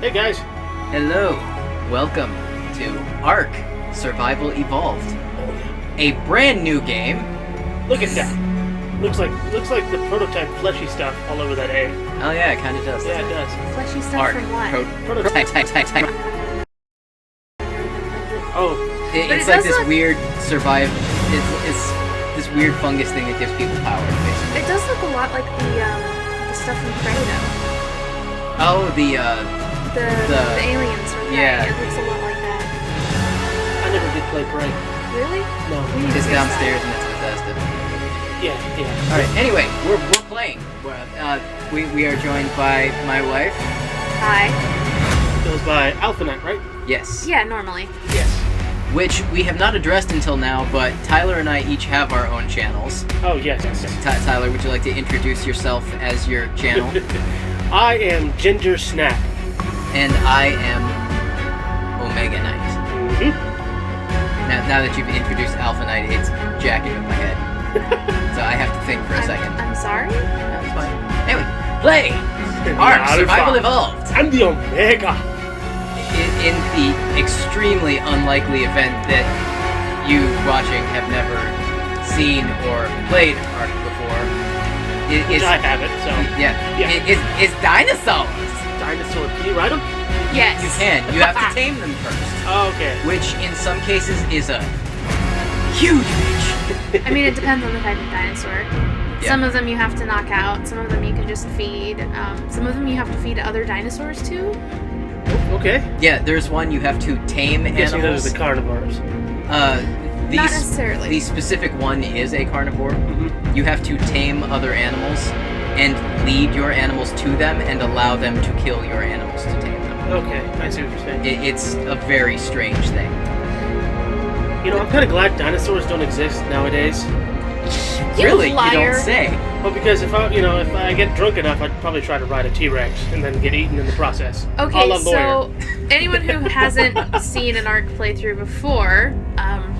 Hey guys. Hello. Welcome to ARK Survival Evolved. A brand new game. Look at that. Looks like the prototype fleshy stuff all over that egg. Oh yeah, it kind of does. Yeah, it does. Fleshy stuff ARK. from what? Prototype. Oh, It's like this weird It's this weird fungus thing that gives people power, basically. It does look a lot like the stuff from Prey, though. Oh, the aliens from Prey. yeah. It looks a lot like that. I never did play Prey. Really? No. We need to It's fix downstairs that. and it's Bethesda. Yeah. All right. Anyway, we're playing. We are joined by my wife. Hi. It goes by Alpha Knight, right? Yes. Yeah, normally. Yes. Which we have not addressed until now, but Tyler and I each have our own channels. Oh, yes. Tyler, would you like to introduce yourself as your channel? I am Ginger Snap. And I am Omega Knight. Mm-hmm. Now that you've introduced Alpha Knight, it's jacking up my head. So I have to think for a second. I'm sorry? That's fine. Anyway, play! ARK Survival Evolved! I'm the Omega. In the extremely unlikely event that you watching have never seen or played ARK before, I have it, so. Yeah. It's dinosaurs! Dinosaur. Can you ride them? Yes. You can. You have to tame them first. Oh, okay. Which, in some cases, is a huge bitch. I mean, it depends on the type of dinosaur. Yeah. Some of them you have to knock out. Some of them you can just feed. Some of them you have to feed other dinosaurs too. Okay. Yeah, there's one you have to tame I'm guessing those animals. are the carnivores. Not necessarily. The specific one is a carnivore. Mm-hmm. You have to tame other animals and lead your animals to them and allow them to kill your animals to tame them. Okay, I see what you're saying. It's a very strange thing. You know, I'm kind of glad dinosaurs don't exist nowadays. You Really? liar. You don't say. Well, because if I get drunk enough, I'd probably try to ride a T-Rex and then get eaten in the process. Okay, A la lawyer. so anyone who hasn't seen an ARK playthrough before,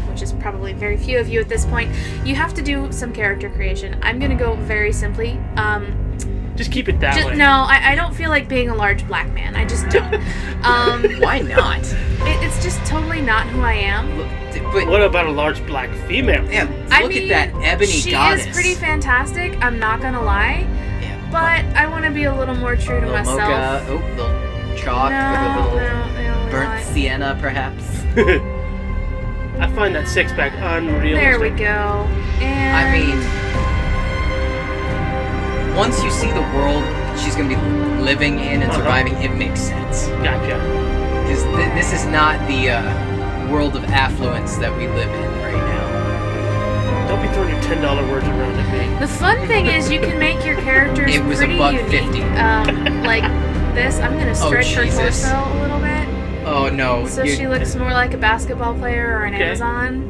which is probably very few of you at this point, you have to do some character creation. I'm gonna go very simply. Just keep it that way. No, I don't feel like being a large black man. I just don't. Why not? It's just totally not who I am. Look, but What about a large black female? yeah, I look mean, at that ebony she goddess. is pretty fantastic. I'm not gonna lie, Yeah. but I want to be a little more true to Little myself. mocha, little chalk with a little no, burnt sienna, perhaps. I find that six-pack unrealistic. There we go. And I mean, once you see the world she's going to be living in and surviving, it makes sense. Gotcha. Because this is not the world of affluence that we live in right now. Don't be throwing your $10 words around at me. the fun thing is you can make your characters It was pretty $1.50. unique. Like this, I'm gonna stretch her Jesus. torso a little bit, Oh no. so she looks more like a basketball player or an Okay. Amazon.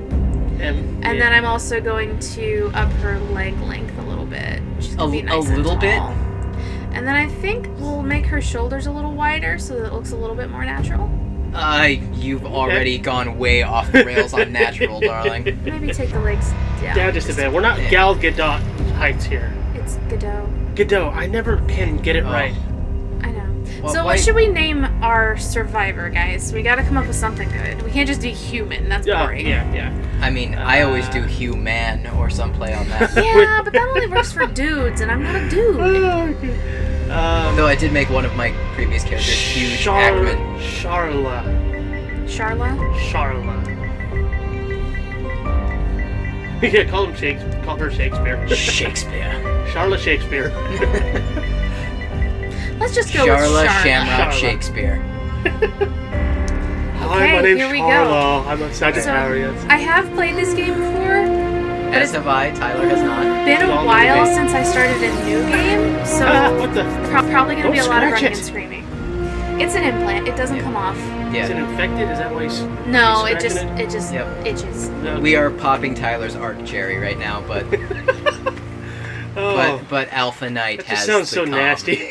And then I'm also going to up her leg length a little bit. She's gonna be nice a little and bit? tall. And then I think we'll make her shoulders a little wider so that it looks a little bit more natural. You've already gone way off the rails on natural, darling. Maybe take the legs down. Down just a bit. We're not Gal Gadot heights here. It's Godot. Gadot. I never can get it right. I know. Well, So why- what should we name our survivor, guys? We gotta come up with something good. We can't just do human. That's boring. Yeah. I mean, I always do human or some play on that. Yeah, but that only works for dudes, and I'm not a dude. Though I did make one of my previous characters huge Ackman. Charla. Charla? Yeah, call him Shakespeare. Call her Shakespeare. Shakespeare. Charla Shakespeare. Let's just go Charla with Charla. Shamrock Charla. Shakespeare. Hi, Okay, my name's here we go. Charla. I'm a Sagittarius. I have played this game before, but As it's have I. Tyler has not. been It's a all while new. since I started a new game, so What the? probably gonna be a Don't lot of scratch running it. and screaming. It's an implant. It doesn't come off. Is it Yeah. infected? Is that why he's No, scratching it just Yep. itches. No. We are popping Tyler's ARK cherry right now, but Oh, but Alpha Knight that has just sounds the so calm. nasty.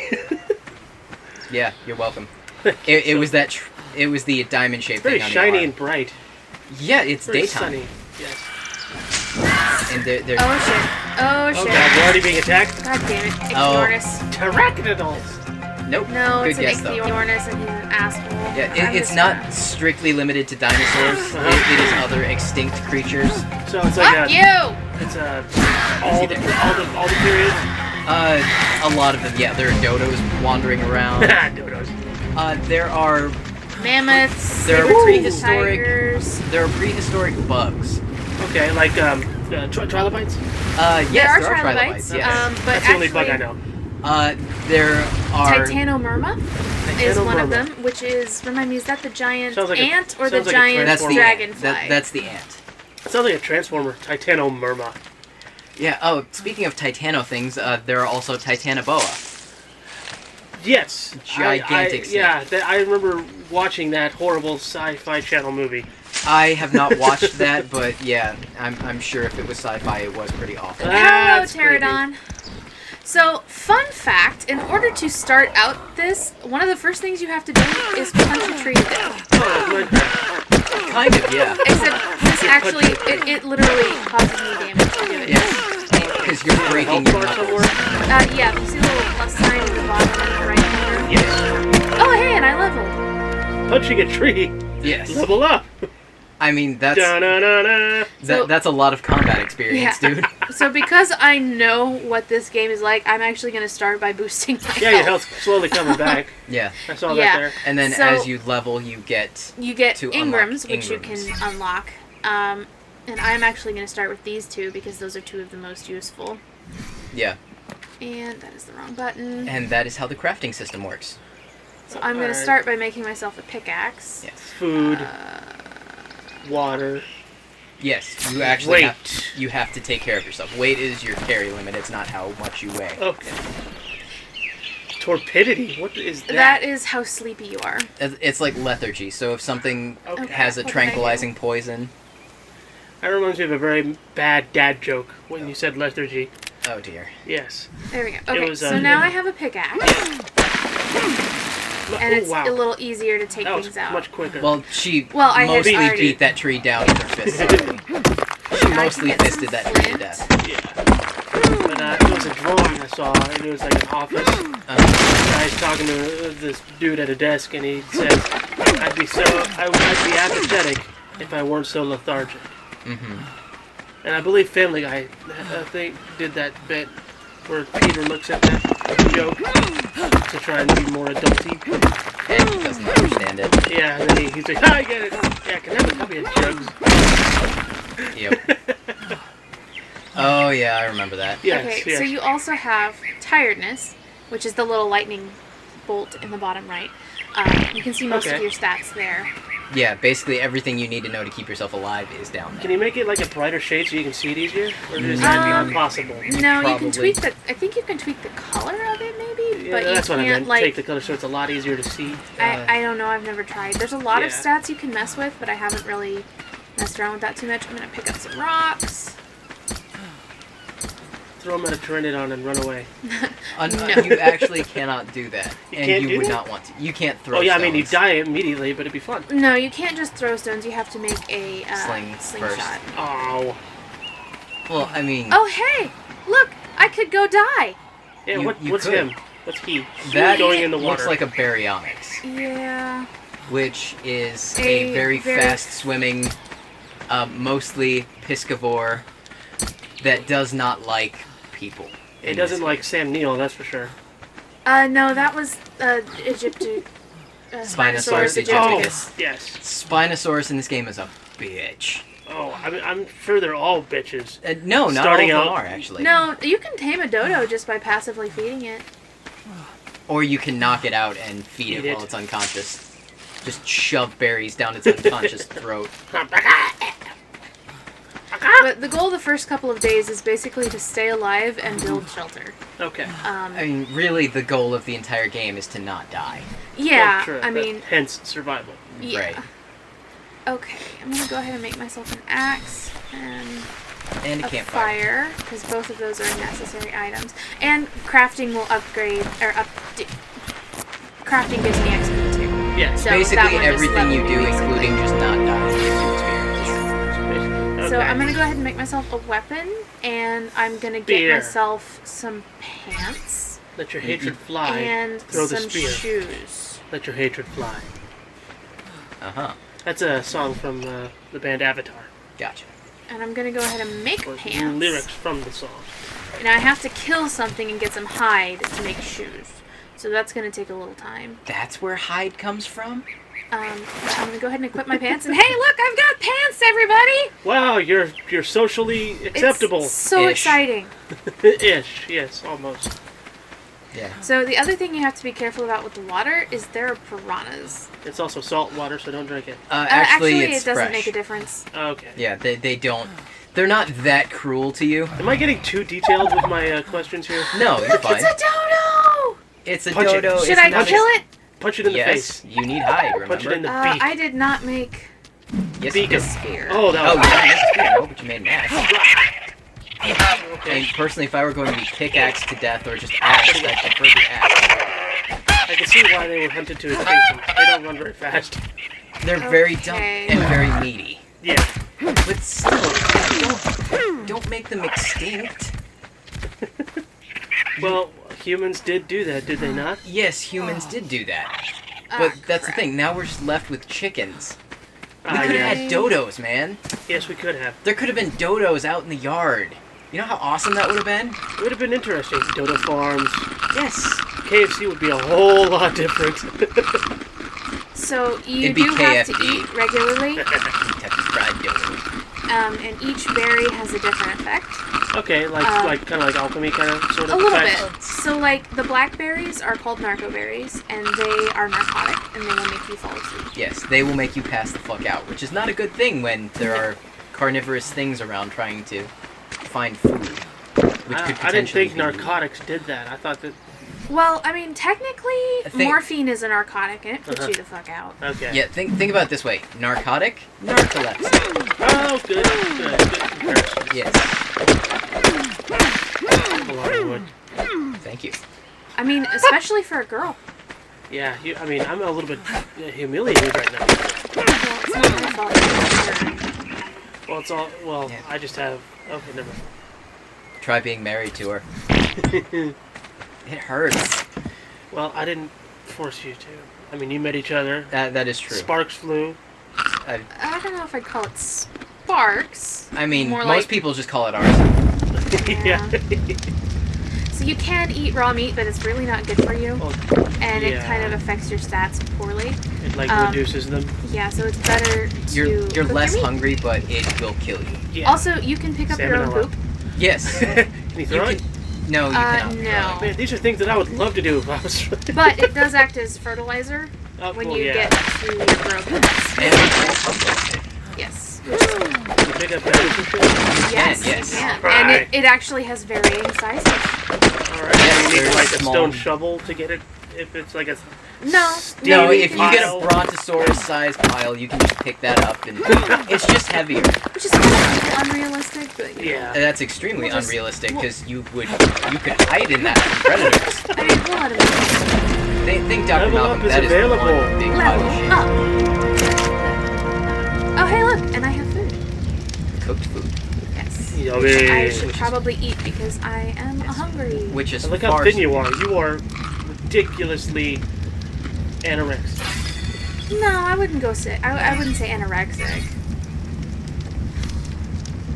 Yeah, you're welcome. It was that. It was the diamond shaped Very thing on shiny the and arm. bright. Yeah, it's Very daytime. sunny. Yes. And they're Oh shit. Oh Oh shit. god, we're already being attacked? God damn it. Oh. Ignorus. Pteranodons! Nope. No, Good it's an guess, though. Ichthyornis and he's an asshole. Yeah, I'm it's just not gonna- strictly limited to dinosaurs. It is other extinct creatures. So it's like Fuck you! It's all the periods. A lot of them. Yeah, there are dodos wandering around. Dodos. There are Mammoths, There are saber-toothed prehistoric- tigers. there are prehistoric bugs. Okay, like trilobites. Yes, there are trilobites. trilobites, Yes. but That's the only actually, bug I know. There are Titanomyrma is one of Titanomyrma. them, which is, remind me, is that the giant Sounds like a- ant or the sounds like a giant that's the dragonfly? ant. That's the ant. It sounds like a transformer. Titanomyrma. Yeah. Oh, speaking of Titano things, there are also Titanoboa. Yes. Gigantic snake. Yeah, I remember watching that horrible sci-fi channel movie. I have not watched that, but yeah, I'm sure if it was sci-fi, it was pretty awful. Hello, That's Pterodon. So, fun fact, in order to start out this, one of the first things you have to do is punch a tree to death. Oh, Minecraft. Kind of, yeah. Except this actually, it literally causes me damage to do it. Yes. Because you're breaking Health your bar knuckles. somewhere? Yeah, you see the little plus sign in the bottom in the right corner? Yes. Oh, hey, and I leveled. Punching a tree. Yes. Level up. I mean, that's Da-na-na-na. So- that's a lot of combat experience, dude. So because I know what this game is like, I'm actually going to start by boosting my Yeah, your health. health's slowly coming back. Yeah. I saw Yeah. that there. And then So- as you level, you get You get to unlock Ingrams, which you Ingrams. can unlock. And I'm actually going to start with these two because those are two of the most useful. yeah. And that is the wrong button. And that is how the crafting system works. So I'm going to Alright. start by making myself a pickaxe. Yes. Food, water. Yes, you actually Weight. you have to take care of yourself. Weight is your carry limit. It's not how much you weigh. Okay. Torpidity. What is that? That is how sleepy you are. It's like lethargy. So if something Okay. has a What did I do? tranquilizing poison, That reminds me of a very bad dad joke when you said lethargy. oh dear. Yes. There we go. Okay, was, so now I have a pickaxe. And it's wow. a little easier to take That was things out. much quicker. Well, she Well, I had mostly already- beat that tree down with her fists. already. She Now I mostly can get fisted some that tree to flint. death. Yeah. But it was a drawing I saw. It was like an office. The guy's talking to this dude at a desk, and he said, I'd be apathetic if I weren't so lethargic. Mm-hmm. And I believe Family Guy, I think, did that bit where Peter looks at that joke to try and be more adulty. And he doesn't understand it. Yeah, and then he's like, I get it. Yeah, can I have a copy of Jugs? Yep. Oh yeah, I remember that. Yes, Okay, yes. so you also have tiredness, which is the little lightning bolt in the bottom right. You can see most of Okay. your stats there. Yeah, basically everything you need to know to keep yourself alive is down there. Can you make it like a brighter shade so you can see it easier? Or is that not possible? No, you Probably. can tweak the. I think you can tweak the color of it, maybe, Yeah, but you that's what I can't meant. like. Take the color so it's a lot easier to see. I don't know. I've never tried. There's a lot of Yeah. stats you can mess with, but I haven't really messed around with that too much. I'm gonna pick up some rocks. Throw them at a Pteranodon and run away. No. You actually cannot do that, You and can't you do would that? not want to. You can't throw. Oh yeah, I mean you stones. die immediately, but it'd be fun. No, you can't just throw stones. You have to make a first. slingshot. Oh. Well, I mean, Oh hey, look! I could go die. Yeah, You- you what's could. him? What's he? that going in the looks water. like a baryonyx, Yeah. which is A a very very- fast-swimming, mostly piscivore that does not like people. It in doesn't this like game. Sam Neill, that's for sure. No, that was Spinosaurus Spinosaurus aegypticus. Oh, yes. Spinosaurus in this game is a bitch. Oh, I'm sure they're all bitches. No, not Starting all of them out- are actually. No, you can tame a dodo just by passively feeding it. Or you can knock it out and feed Eat it it. while it's unconscious. Just shove berries down its unconscious throat. But the goal of the first couple of days is basically to stay alive and build shelter. Okay. I mean, really, the goal of the entire game is to not die. Yeah, Well, true, I that- mean, hence survival. yeah. Right. Okay, I'm gonna go ahead and make myself an axe and And a a campfire. fire, because both of those are necessary items. And crafting will upgrade, or crafting gives me XP too. Yes. So that Basically, one just everything you leveled do, me, basically. including just not dying, gives you experience. Okay. So I'm gonna go ahead and make myself a weapon, and I'm gonna get Beer. myself some pants. Let your hatred fly. And Throw the some spear. shoes. Let your hatred fly. Uh-huh. That's a song from the band Avatar. Gotcha. And I'm gonna go ahead and make Or pants. lyrics from the song. Now I have to kill something and get some hide to make shoes. So that's gonna take a little time. That's where hide comes from? I'm gonna go ahead and equip my pants. And hey, look, I've got pants, everybody! Wow, you're socially acceptable. It's so Ish. exciting. Ish, yes, almost. Yeah. So the other thing you have to be careful about with the water is there are piranhas. It's also salt water, so don't drink it. Actually, it's it doesn't fresh. make a difference. Okay. Yeah, they don't. They're not that cruel to you. Am I getting too detailed with my questions here? No, you're fine. It's a dodo! It's a Punch it. dodo. Should it's I not kill it? Punch it in the Yes, face. you need hide, remember? Punch it in the beak. I did not make Yes, beak you it. did. spear. Oh, that Oh, was yeah, no, but you made an axe. okay. And personally, if I were going to be pickaxe to death or just axe, I'd prefer the axe. I can see why they were hunted to extinction. They don't run very fast. They're very dumb Okay. and very meaty. Yeah. But still, don't make them extinct. Well, humans did do that, did they not? Yes, humans did do that. Ah, But that's the crap. thing, now we're just left with chickens. We Ah, could yeah. have had dodos, man. Yes, we could have. There could have been dodos out in the yard. You know how awesome that would have been? It would have been interesting. Dodo farms. Yes. KFC would be a whole lot different. So you It'd be do have to KFD. eat regularly, Kentucky Fried Dodo. and each berry has a different effect. Okay, like kind of like alchemy kind of sort of A little effect. bit. So like the blackberries are called narco berries, and they are narcotic, and they will make you fall asleep. Yes, they will make you pass the fuck out, which is not a good thing when there are carnivorous things around trying to find food. Which could I didn't potentially think be- narcotics did that. I thought that. Well, I mean, technically, I think- morphine is a narcotic, and it puts Uh-huh. you the fuck out. Okay. Yeah, think about it this way. Narcotic, narcolepsy. Oh, good comparison. Yes. A lot of wood. Thank you. I mean, especially for a girl. Yeah, I mean, I'm a little bit humiliated right now. Well, it's not my fault. It's her. Well, it's all. Well, Yeah. I just have. Okay, never Try being married to her. mind. It hurts. Well, I didn't force you to. I mean, you met each other. That is true. Sparks flew. I don't know if I'd call it sparks. I mean, More most like- people just call it arson. Yeah. So you can eat raw meat, but it's really not good for you, Well, and it yeah. kind of affects your stats poorly. It like Um, reduces them. Yeah, so it's better to You're cook your less meat. hungry, but it will kill you. Yeah. Also, you can pick up your own Salmonella. poop. Yes. Can you You throw it? can. No, you cannot. no. Man, these are things that I would love to do if I was. But it does act as fertilizer Oh, when well, you yeah. get to your growth. And you can compost it. Yes. You pick up berries and shit? Yes, yes. you can. Right. And it actually has varying sizes. Alright. Yes, You need very like a small. stone shovel to get it. If it's like a. No. No, Steamy if you get a pile. brontosaurus-sized pile, you can just pick that up, and it's just heavier. Which is kind of unrealistic, but you know. Yeah. That's extremely We'll just- unrealistic because you could hide in that from predators. I mean, we'll let him They think Dr. Level Malcolm up is that is available. one big pile level of shit. up. Oh, hey, look, and I have food. Cooked food, Yes. Yummy. I should probably eat because I am hungry. which is Look how far thin you are. You are ridiculously anorexic. No, I wouldn't go sick. I wouldn't say anorexic.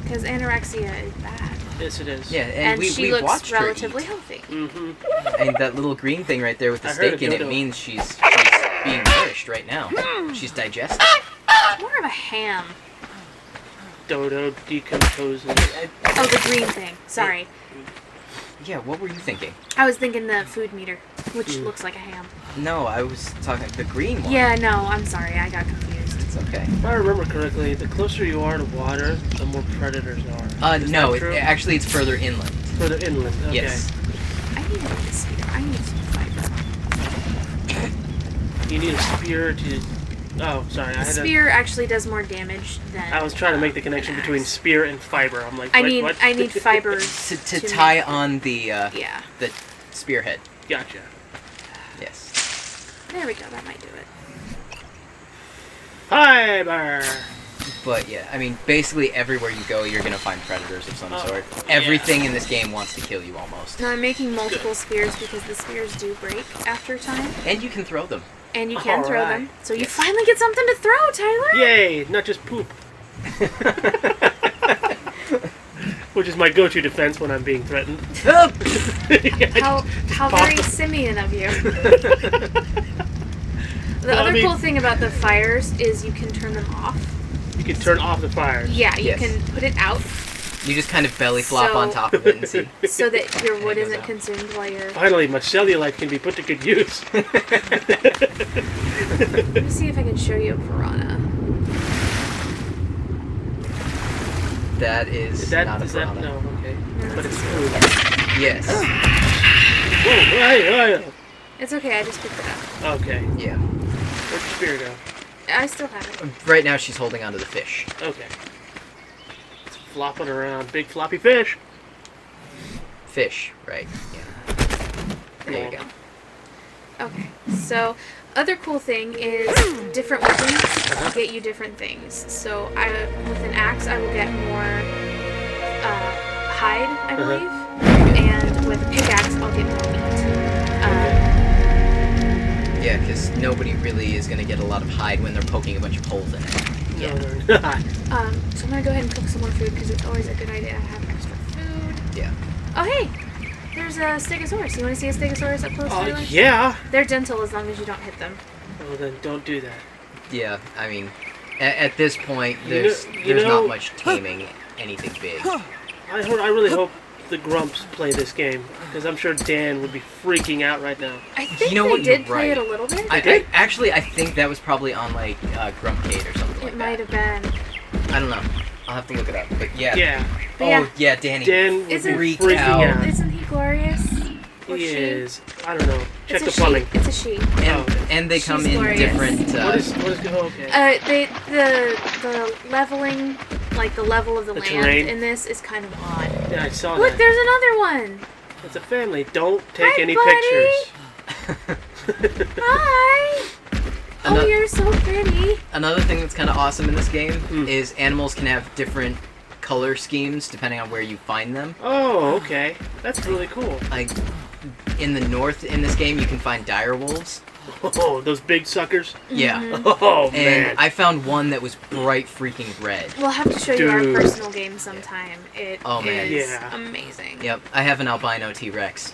Because anorexia is bad. Yes, it is. Yeah, And we, she we've looks watched her relatively eat. healthy. Mm-hmm. And that little green thing right there with the I heard steak a in it dodo. means she's being nourished right now. She's digesting. More of a ham. Dodo decomposing. Oh, the green thing. Sorry. Yeah, what were you thinking? I was thinking the food meter, which Mm. looks like a ham. No, I was talking the green one. Yeah, no, I'm sorry. I got confused. It's okay. If I remember correctly, the closer you are to water, the more predators are. Is No, that true? actually it's further inland. Further inland. Okay. Yes. I need to make a spear. I need some fiber. You need a spear to. Oh, sorry. A spear actually does more damage than. I was trying to make the connection an between axe. spear and fiber. I'm like, I wait, need what? I need fibers To to tie make- on the Yeah, the spearhead. Gotcha. Yes. there we go. That might do it. Fiber. But yeah, I mean, basically everywhere you go, you're gonna find predators of some sort. Everything in this game wants to kill you almost. Now I'm making multiple spears because the spears do break after time. And you can throw them. And you can throw Alright. them. So you finally get something to throw, Tyler! Yay! Not just poop. Which is my go-to defense when I'm being threatened. How very simian of you. The other cool thing about the fires is you can turn them off. You can turn off the fires. Yeah, you can put it out. You just kind of belly flop on top of it and see. So that your wood isn't consumed while you're... Finally, my cellulite can be put to good use. Let me see if I can show you a piranha. That is not a piranha. No, okay. No, But it's a food. Yes. Oh, It's okay, I just picked it up. okay. Yeah. Where'd your spear go? I still have it. Right now she's holding onto the fish. Okay. It's flopping around. Big floppy fish. Fish, right. Yeah. There you go. Okay, so other cool thing is different weapons get you different things. So with an axe, I will get more hide, I believe, and with a pickaxe, I'll get more meat. Yeah, because nobody really is going to get a lot of hide when they're poking a bunch of holes in it. No, they're not. So I'm gonna go ahead and cook some more food because it's always a good idea to have extra food. Yeah. Oh hey, there's a stegosaurus. You want to see a stegosaurus up close? Tyler? Yeah. They're gentle as long as you don't hit them. Oh, then don't do that. Yeah, I mean, at this point, You there's know- not much taming anything big. I really hope the Grumps play this game, because I'm sure Dan would be freaking out right now. I think You know they what, did you're play right. it a little bit. I think that was probably on, like, Grumpcade or something like It might that. have been. I don't know. I'll have to look it up. But yeah. Yeah. But Oh, yeah, Danny. Dan would be Isn't- freaking out. out. Isn't he glorious? Or He she? is. I don't know. Check It's the a plumbing. she. It's a she. And they come She's in glorious. different... What is oh, okay. The leveling, like the level of the land terrain? in this is kind of odd. Yeah, I saw Look, that. there's another one. It's a family. Don't take Hi, any buddy. pictures. Hi. Oh, Ano- you're so pretty. Another thing that's kind of awesome in this game Hmm. is animals can have different color schemes depending on where you find them. Oh, okay. That's really cool. Like, in the north in this game, you can find dire wolves. Oh, those big suckers. Yeah. Oh, And man. I found one that was bright freaking red. We'll have to show you our Dude. personal game sometime. It Oh, man. is Yeah. amazing. Yep, I have an albino T-Rex.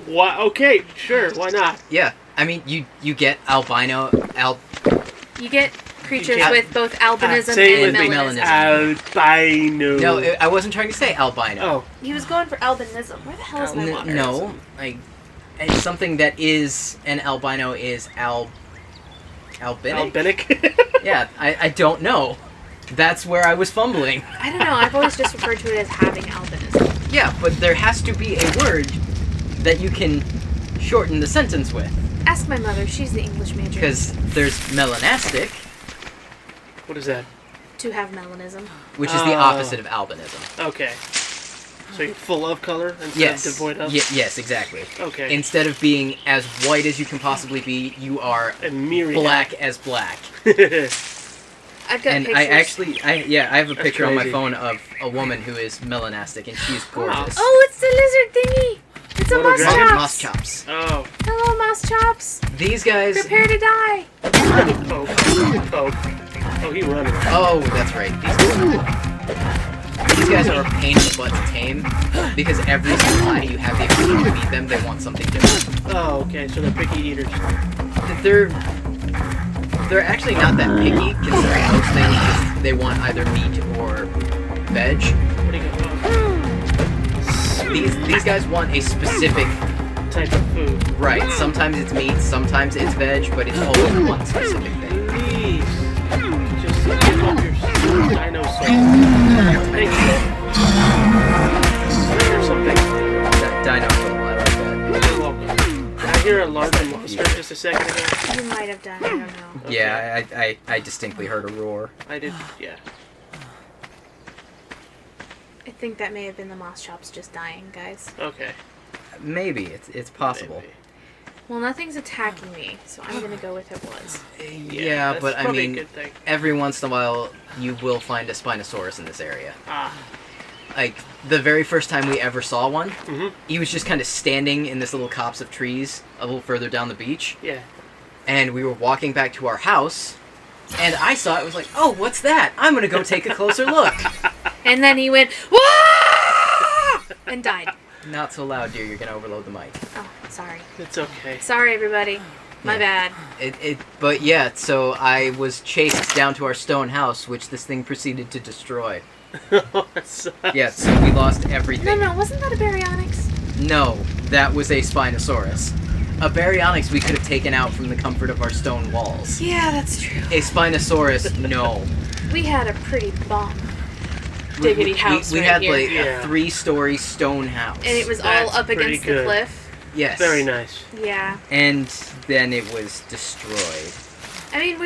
Why? Okay, sure. Why not? Yeah, I mean, you get albino, You get creatures Yeah. with both albinism Say it and with me. melanism. Albino. No, I wasn't trying to say albino. Oh, He was going for albinism. Where the hell is my water? No, like, something that is an albino is albinic? albinic. Yeah, I don't know. That's where I was fumbling. I don't know. I've always just referred to it as having albinism. Yeah, but there has to be a word that you can shorten the sentence with. Ask my mother. She's the English major. Because there's melanastic, What is that? To have melanism. which is the Oh. opposite of albinism. Okay. So you're full of color instead Yes. of devoid of? Yes, exactly. Okay. Instead of being as white as you can possibly be, you are A myriad. black as black. I've got And pictures. I have a That's picture on my crazy. phone of a woman who is melanastic, and she's gorgeous. Oh, it's the lizard thingy. It's a moss Photographic chops. Moss chops. Oh. Hello, moss chops. These guys. Prepare to die. Poke. Poke. Oh, he running. Oh, that's right. These guys are a pain in the butt to tame because every single time you have the ability to feed them, they want something different. Oh, okay. So they're picky eaters. They're actually not that picky considering most things. They want either meat or veg. What do you got? These guys want a specific Type of food. right. Sometimes it's meat, sometimes it's veg, but it's always one specific thing. Please. Just give up your dino soul. Thank you. Or something. Dino soul, I like that. You're welcome. Did I hear a larger monster just a second ago? You might have done. I don't know. Okay. Yeah, I distinctly heard a roar. I did, yeah. I think that may have been the moss chops just dying, guys. Okay. Maybe it's possible. Maybe. Well, nothing's attacking me, so I'm gonna go with it was. Yeah, that's but I probably a mean, good thing. every once in a while you will find a Spinosaurus in this area. Ah. Like, the very first time we ever saw one, Mm-hmm. he was just kind of standing in this little copse of trees a little further down the beach, Yeah. and we were walking back to our house, and I saw it, was like, oh, what's that? I'm gonna go take a closer look. And then he went, "Wah!" and died. Not so loud, dear, you're gonna overload the mic. Oh, sorry. It's okay. Sorry, everybody. My bad. But yeah, so I was chased down to our stone house, which this thing proceeded to destroy. That sucks. Yeah, so we lost everything. No, wasn't that a baryonyx? No, that was a Spinosaurus. A baryonyx we could have taken out from the comfort of our stone walls. Yeah, that's true. A Spinosaurus, no. We had a pretty bomb diggity house We right had here. like Yeah. a 3-story stone house. And it was That's all up pretty against the good. cliff. Yes. Very nice. Yeah. And then it was destroyed. I mean,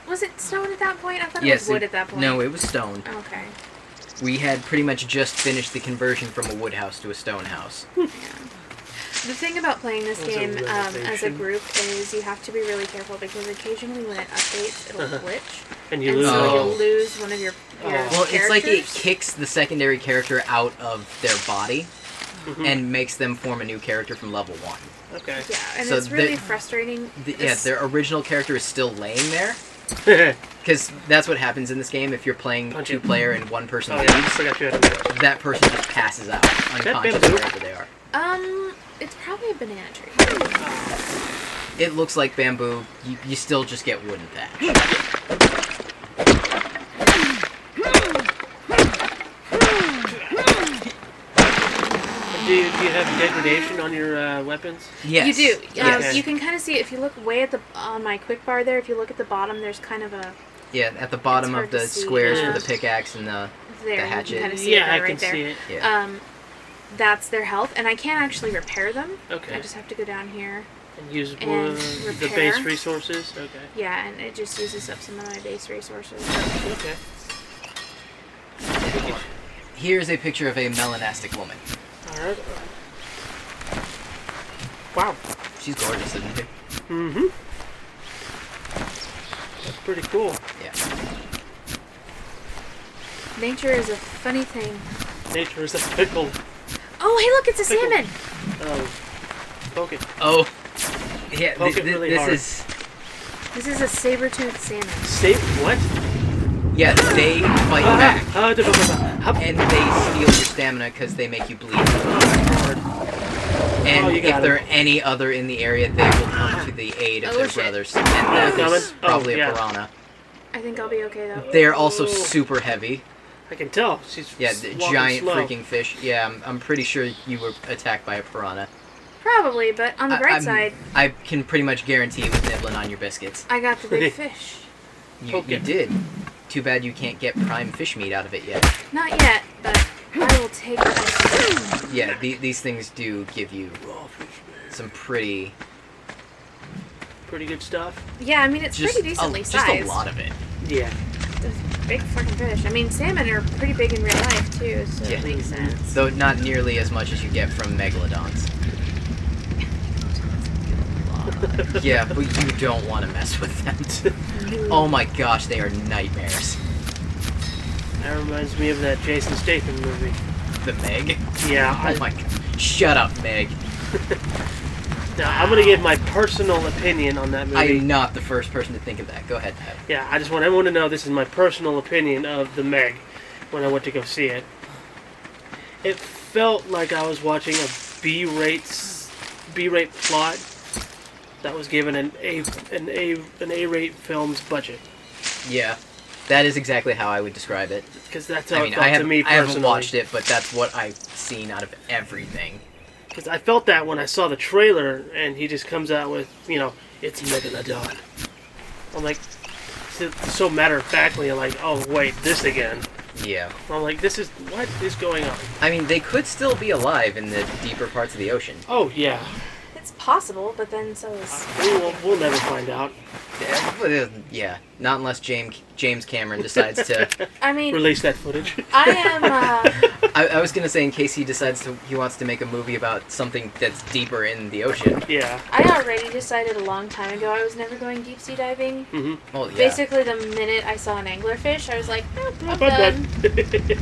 was it stone at that point? I thought Yes, it was wood at that point. No, it was stone. Okay. We had pretty much just finished the conversion from a wood house to a stone house. Yeah. The thing about playing this That was a game as a revelation. group is you have to be really careful because occasionally when it updates, it'll glitch. And you And lose so Oh. you'll lose one of your Well, it's like it characters. kicks the secondary character out of their body Mhm. and makes them form a new character from level 1. Okay. Yeah, and So it's really the- frustrating. Yeah, It's- their original character is still laying there. Because that's what happens in this game. If you're playing Punch it. 2-player and one person Oh yeah, I leaves, forgot you had a match. that person just passes out unconscious bamboo? wherever they are. It's probably a banana tree. It looks like bamboo. You still just get wooden thatch. Do you have degradation on your weapons? Yes. You do. Yes. You can kind of see it if you look way at the on my quick bar there. If you look at the bottom, there's kind of a Yeah, at the bottom It's of hard to the see, squares yeah. for the pickaxe and the there. You hatchet. can kind of see Yeah, it I right can there. see it. yeah. That's their health, and I can't actually repair them. Okay. I just have to go down here. And use And the repair. base resources? Okay. Yeah, and it just uses up some of my base resources. Okay. Here's a picture of a melanastic woman. Alright. Wow. She's gorgeous, isn't she? Mm-hmm. That's pretty cool. Yeah. Nature is a funny thing. Nature is a pickle. Oh, hey, look, it's a Pickle. salmon. Oh. Poke it. Oh. Yeah, Poke it really this hard. is... This is a saber-toothed salmon. Save what? Yeah, they fight back. Hop. And they steal your stamina because they make you bleed. Hard. And Oh, you if got there it. are any other in the area, they will come to the aid of Oh, their shit. brothers. And that coming? is probably Oh, yeah. a piranha. I think I'll be okay, though. They are also Oh. super heavy. I can tell. She's Yeah, the walking giant slow. freaking fish. Yeah, I'm pretty sure you were attacked by a piranha. Probably, but on the bright side, I can pretty much guarantee you was nibbling on your biscuits. I got the big fish. You Poke it. did. Too bad you can't get prime fish meat out of it yet. Not yet, but I will take it. Yeah, these things do give you Raw fish, man. some pretty... Pretty good stuff. Yeah, I mean, it's Just, pretty decently just sized. a lot of it. Yeah. Those big fucking fish. I mean, salmon are pretty big in real life, too, so Yeah. it makes sense. Though not nearly as much as you get from megalodons. Yeah, but you don't want to mess with them. Oh my gosh, they are nightmares. That reminds me of that Jason Statham movie. The Meg? Yeah. Oh my god. Shut up, Meg. Now, I'm gonna give my personal opinion on that movie. I'm not the first person to think of that. Go ahead, Ted. Yeah, I just want everyone to know this is my personal opinion of the Meg when I went to go see it. It felt like I was watching a B-rate plot that was given an A-rate film's budget. Yeah, that is exactly how I would describe it. Because that's how I mean, it felt to me I personally. haven't watched it, but that's what I've seen out of everything. Because I felt that when I saw the trailer, and he just comes out with, it's Megalodon. I'm like, so matter-of-factly, I'm like, oh, wait, this again. Yeah. I'm like, what is going on? I mean, they could still be alive in the deeper parts of the ocean. Oh, yeah. It's possible, but then so is... We'll never find out. Yeah, Not unless James Cameron decides to... I mean... Release that footage. I am, I was gonna say, in case he wants to make a movie about something that's deeper in the ocean. Yeah. I already decided a long time ago I was never going deep sea diving. Mm-hmm. Well, yeah. Basically, the minute I saw an anglerfish, I was like, nope, I'm done.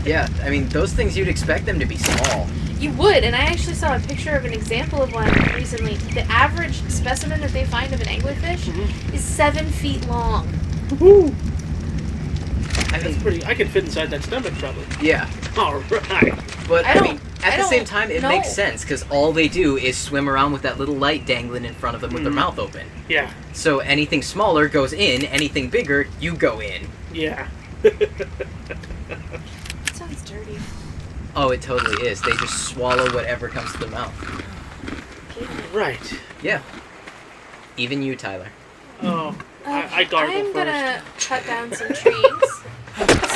Yeah, I mean, those things you'd expect them to be small. You would, and I actually saw a picture of an example of one recently. The average specimen that they find of an anglerfish is 7 feet long. Woo! I mean, That's pretty. I can fit inside that stomach, probably. yeah. All right. But, I I mean, at the don't same time, it know. makes sense, because all they do is swim around with that little light dangling in front of them with their mouth open. Yeah. So anything smaller goes in, anything bigger, you go in. Yeah. That sounds dirty. Oh, it totally is. They just swallow whatever comes to their mouth. Right. Yeah. Even you, Tyler. Oh, I gargle I'm first. gonna cut down some trees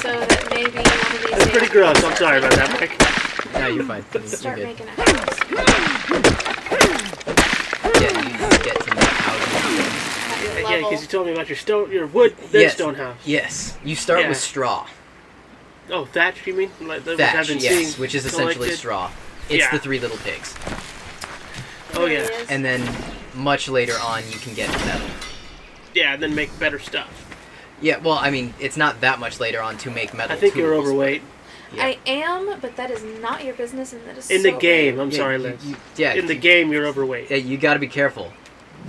so that maybe one of these That's pretty days gross. we I'm can sorry about that, Mike. No, you're fine. Start You're good. making a house. Yeah, you get to make houses. Yeah, Level. because you told me about your wood, Yes. stone house. Yes. You start Yeah. with straw. Oh, thatch, you mean? Like the Thatch, I've been yes, seeing which is essentially collected? straw. It's Yeah. the Three Little Pigs. Oh, It yeah. really is. And then much later on, you can get metal. Yeah, and then make better stuff. Yeah, well, I mean, it's not that much later on to make metal I think you're tools. overweight. Yeah. I am, but that is not your business, and that is In so the game, rude. I'm Yeah, sorry, you- Liz. yeah, In the game, you're overweight. Yeah, you gotta be careful.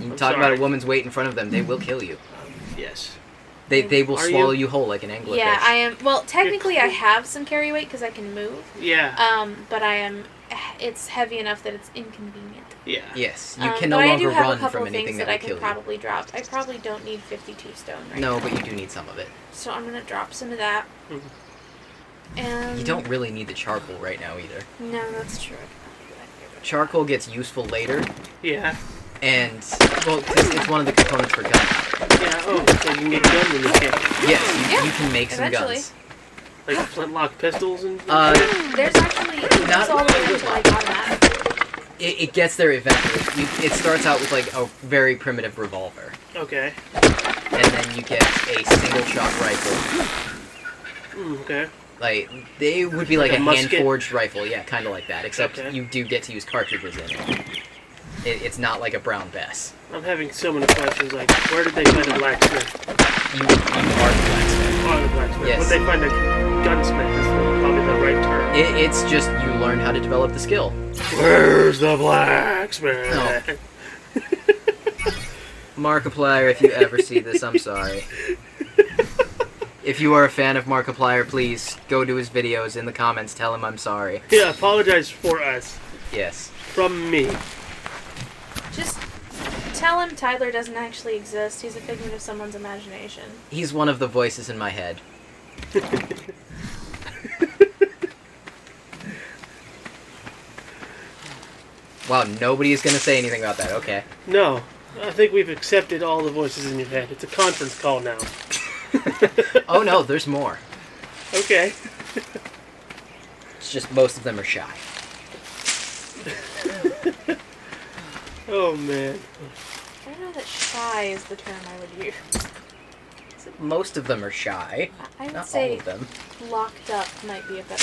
You I'm talk about sorry. a woman's weight in front of them, they will kill you. Yes. They will Are swallow you? you whole like an anglerfish. Yeah, I am. Well, technically, I have some carry weight because I can move. Yeah. But I am. It's heavy enough that it's inconvenient. Yeah. Yes, you can but no I longer do have run a couple from of anything things that that I will can kill you. probably drop. I probably don't need 52 stone right No, now. but you do need some of it. So I'm gonna drop some of that. Mhm. And You don't really need the charcoal right now either. No, that's true. I can probably do that. Charcoal gets useful later, Yeah. and, well, it's one of the components for gunpowder. Yeah. Oh, so you can get gun when you can. Yes, you Yeah, can make some eventually. guns. Like flintlock pistols and. There's actually it Not- goes all the way into like automatic. It gets there eventually. It starts out with, like, a very primitive revolver. Okay. And then you get a single-shot rifle. Okay. Like, they would be like Like a a musket? hand-forged rifle, yeah, kind of like that, except Okay. you do get to use cartridges in it. It's not like a brown Bess. I'm having so many questions. Like, where did they find a blacksmith? You are the blacksmith. Oh, the blacksmith. Yes. Would they find a gunsmith? Is probably the right term. It's just you learn how to develop the skill. Where's the blacksmith? No. Markiplier, if you ever see this, I'm sorry. If you are a fan of Markiplier, please go to his videos in the comments. Tell him I'm sorry. Yeah, apologize for us. Yes. From me. Just tell him Tyler doesn't actually exist. He's a figment of someone's imagination. He's one of the voices in my head. Wow, nobody is going to say anything about that. Okay. No. I think we've accepted all the voices in your head. It's a conference call now. Oh no, there's more. Okay. It's just most of them are shy. Oh, man. I don't know that shy is the term I would use. Most of them are shy. I would Not all say of them. locked up might be a better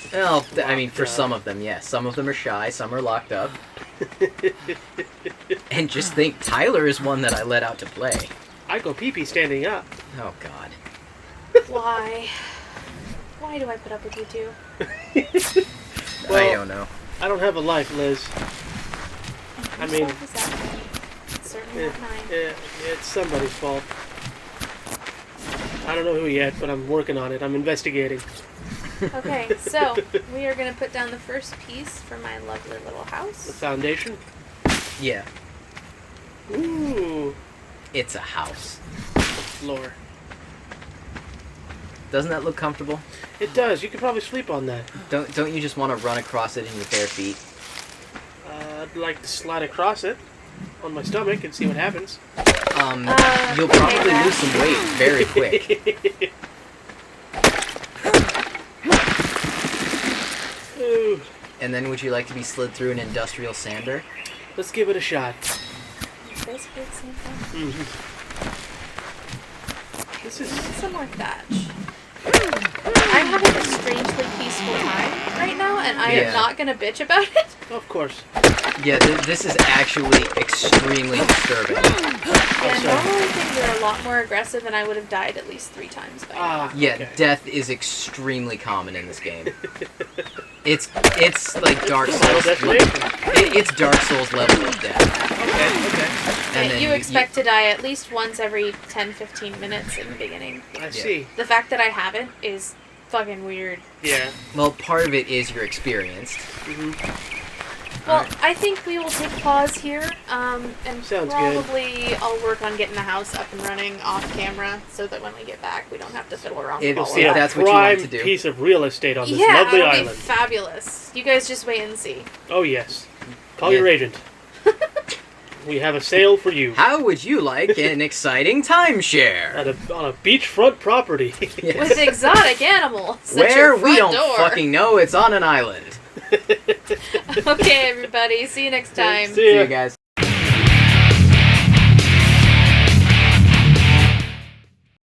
term. Well, I mean, for Locked some up. of them, yes. Some of them are shy, some are locked up. And just think, Tyler is one that I let out to play. I go pee-pee standing up. Oh, God. Why? Why do I put up with you two? I Well, don't know. I don't have a life, Liz. I Whose mean- fault is that? It's certainly Yeah, not mine. it's somebody's fault. I don't know who yet, but I'm working on it. I'm investigating. Okay, so we are going to put down the first piece for my lovely little The house. foundation. Yeah, Ooh. it's a house. The floor. Doesn't that look comfortable? It does. You could probably sleep on that. Don't you just want to run across it in your bare feet? I'd like to slide across it on my stomach and see what happens. You'll probably okay, lose some weight very quick. Ooh. And then would you like to be slid through an industrial sander? Let's give it a shot. Basically the same thing. Mm-hmm. This is... Some more thatch. I'm having a strangely peaceful time right now, and I am not gonna bitch about it. Of course. Yeah, this is actually extremely disturbing. Yeah, normally things are a lot more aggressive, and I would have died at least 3 times by now. Yeah, okay. death is extremely common in this game. It's like Dark Souls. It's Dark Souls level of death. Okay. And then You expect to die at least once every 10-15 minutes in the beginning. I see. The fact that I haven't is fucking weird. Yeah. Well, part of it is you're experienced. Well, I think we will take pause here, and Sounds probably I'll work on getting the house up and running off camera so that when we get back, we don't have to fiddle around with If all See of a that. that's what you want to prime do. piece of real estate on this Yeah, lovely it'll be island. fabulous. You guys just wait and see. Oh yes. Call your agent. We have a sale for you. How would you like an exciting timeshare? On a beachfront property. Yes. With exotic animals. at Where your we front don't door. fucking know, it's on an island. Okay, everybody. See you next time. See See ya. you guys.